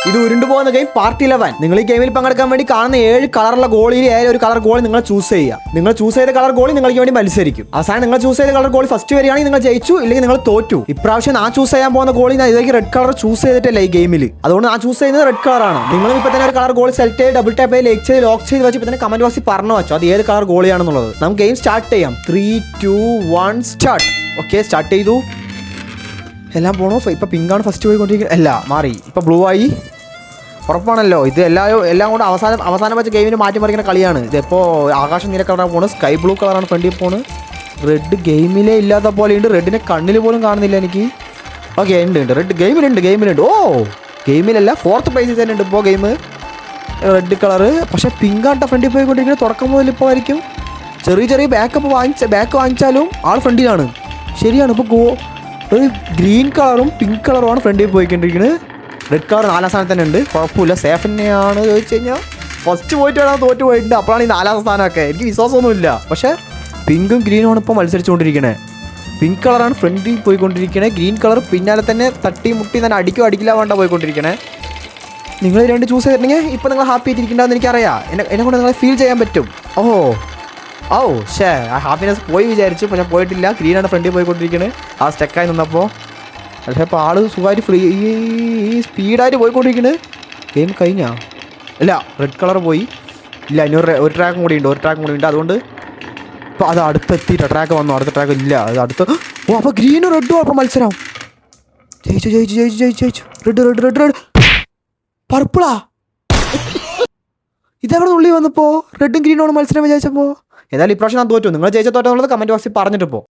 ഇത് ഉരുണ്ടു പോകുന്ന game part 11. നിങ്ങൾ ഈ ഗെയിമിൽ പങ്കെടുക്കാൻ വേണ്ടി കാണുന്ന 7 കളറുള്ള ഗോളിയിൽ ഏതൊരു കളർ ഗോളി നിങ്ങൾ ചൂസ് ചെയ്യുക. നിങ്ങൾ ചൂസ് ചെയ്ത കളർ ഗോളി നിങ്ങൾക്ക് വേണ്ടി മത്സരിക്കും. അവസാനം നിങ്ങൾ ചൂസ് ചെയ്ത കളർ ഗോളി ഫസ്റ്റ് വരികയാണെങ്കിൽ നിങ്ങൾ ജയിച്ചു, ഇല്ലെങ്കിൽ നിങ്ങൾ തോറ്റു. ഇപ്രാവശ്യം ഞാൻ ചൂസ് ചെയ്യാൻ പോകുന്ന ഗോളി ഞാൻ ഇതൊക്കെ റെഡ് കളർ ചൂസ് ചെയ്തിട്ടില്ല ഈ ഗെയിമിൽ. അതുകൊണ്ട് ഞാൻ ചൂസ് ചെയ്യുന്നത് റെഡ് കളറാണ്. നിങ്ങളും ഇപ്പൊ തന്നെ ഒരു കളർ ഗോളി സെലക്ട് ചെയ്ത് ഡബിൾ ടാപ്പ് ചെയ്ത് ലൈക്ക് ചെയ്ത് ലോക്ക് ചെയ്ത് വെച്ച് ഇപ്പൊ തന്നെ കമന്റ് ബോക്സിൽ പറഞ്ഞു വെച്ചോ അത് ഏത് കളർ ഗോളിയാണെന്നുള്ളത്. നമുക്ക് ഗെയിം സ്റ്റാർട്ട് ചെയ്യാം. 3, 2, 1 സ്റ്റാർട്ട്. ഓക്കെ, സ്റ്റാർട്ട് ചെയ്തു. എല്ലാം പോണോ? ഇപ്പൊ പിങ്കാണ് ഫസ്റ്റ് പോയിക്കൊണ്ടിരിക്കുന്നത്. അല്ല, മാറി, ഇപ്പൊ ബ്ലൂ ആയി. ഉറപ്പാണല്ലോ ഇത് എല്ലാം കൂടെ അവസാനം വെച്ച ഗെയിമിന് മാറ്റിമറിക്കുന്ന കളിയാണ്. ഇതിപ്പോൾ ആകാശം നീല കളറാണ് പോണ്, സ്കൈ ബ്ലൂ കളറാണ് ഫ്രണ്ടിൽ പോണ്. റെഡ് ഗെയിമിലേ ഇല്ലാത്ത പോലെ ഉണ്ട്. റെഡിനെ കണ്ണിൽ പോലും കാണുന്നില്ല എനിക്ക്. ഓക്കെ, ഉണ്ട് റെഡ് ഗെയിമിലുണ്ട്. ഓ, ഗെയിമിലല്ല, 4th പ്ലേസിൽ തന്നെ ഉണ്ട് ഇപ്പോൾ ഗെയിം. റെഡ് കളറ് പക്ഷേ പിങ്കാട്ട ഫ്രണ്ടിൽ പോയിക്കൊണ്ടിരിക്കുന്നത്. തുടക്കം മുതൽ ഇപ്പോൾ ആയിരിക്കും. ചെറിയ ബാക്ക് വാങ്ങിച്ചാലും ആൾ ഫ്രണ്ടിലാണ്. ശരിയാണ്. ഇപ്പോൾ ഒരു ഗ്രീൻ കളറും പിങ്ക് കളറുമാണ് ഫ്രണ്ടിൽ പോയിക്കൊണ്ടിരിക്കുന്നത്. റെഡ് കളർ 4ാം സ്ഥാനത്ത് തന്നെ ഉണ്ട്. കുഴപ്പമില്ല, സേഫ് തന്നെയാണ്. ചോദിച്ചു കഴിഞ്ഞാൽ ഫസ്റ്റ് പോയിട്ട് വേണം തോറ്റു പോയിട്ടുണ്ട്. അപ്പോഴാണ് ഈ 4ാം സ്ഥാനമൊക്കെ. എനിക്ക് വിശ്വാസമൊന്നുമില്ല. പക്ഷേ പിങ്കും ഗ്രീനുമാണ് ഇപ്പോൾ മത്സരിച്ചുകൊണ്ടിരിക്കുന്നത്. പിങ്ക് കളറാണ് ഫ്രണ്ടിൽ പോയിക്കൊണ്ടിരിക്കുന്നത്. ഗ്രീൻ കളർ പിന്നാലെ തന്നെ തട്ടി മുട്ടി തന്നെ അടിക്കില്ല വേണ്ട പോയിക്കൊണ്ടിരിക്കണേ. നിങ്ങൾ 2 ചൂസ് ചെയ്തിട്ടുണ്ടെങ്കിൽ ഇപ്പോൾ നിങ്ങൾ ഹാപ്പി ആയിട്ടിരിക്കേണ്ടതെന്ന് എനിക്കറിയാം. എന്നെ കൊണ്ട് നിങ്ങളെ ഫീൽ ചെയ്യാൻ പറ്റും. ഓ ആ ഹാപ്പിനെസ് പോയി വിചാരിച്ചു, പക്ഷെ പോയിട്ടില്ല. ഗ്രീനാണ് ഫ്രണ്ടിൽ പോയിക്കൊണ്ടിരിക്കുന്നത്. ആ സ്റ്റക്കായി നിന്നപ്പോൾ. പക്ഷേ ഇപ്പോൾ ആള് സുഖമായിട്ട് ഫ്രീ സ്പീഡായിട്ട് പോയിക്കൊണ്ടിരിക്കുന്നത്. ഗെയിം കഴിഞ്ഞാ? ഇല്ല, റെഡ് കളർ പോയി. ഇല്ല, ഇനി ഒരു ട്രാക്കും കൂടി ഉണ്ട്. അതുകൊണ്ട് ഇപ്പോൾ അത് അടുത്തെത്തിയിട്ട് ട്രാക്ക് വന്നു. അടുത്ത ട്രാക്ക് ഇല്ല, അത് അടുത്ത്. ഓ, അപ്പോൾ ഗ്രീനും റെഡും അപ്പോൾ മത്സരം. ജയിച്ചു. റെഡ് പർപ്പിളാ. ഇതെവിടെ ഉള്ളി വന്നപ്പോൾ റെഡും ഗ്രീനും ആണ് മത്സരം വിചാരിച്ചപ്പോൾ. ഏതായാലും ഇപ്രാവശ്യം ഞാൻ തോറ്റു. നിങ്ങൾ ജയിച്ച തോറ്റെന്നുള്ളത് കമൻറ്റ് ബോക്സിൽ പറഞ്ഞിട്ട് പോ.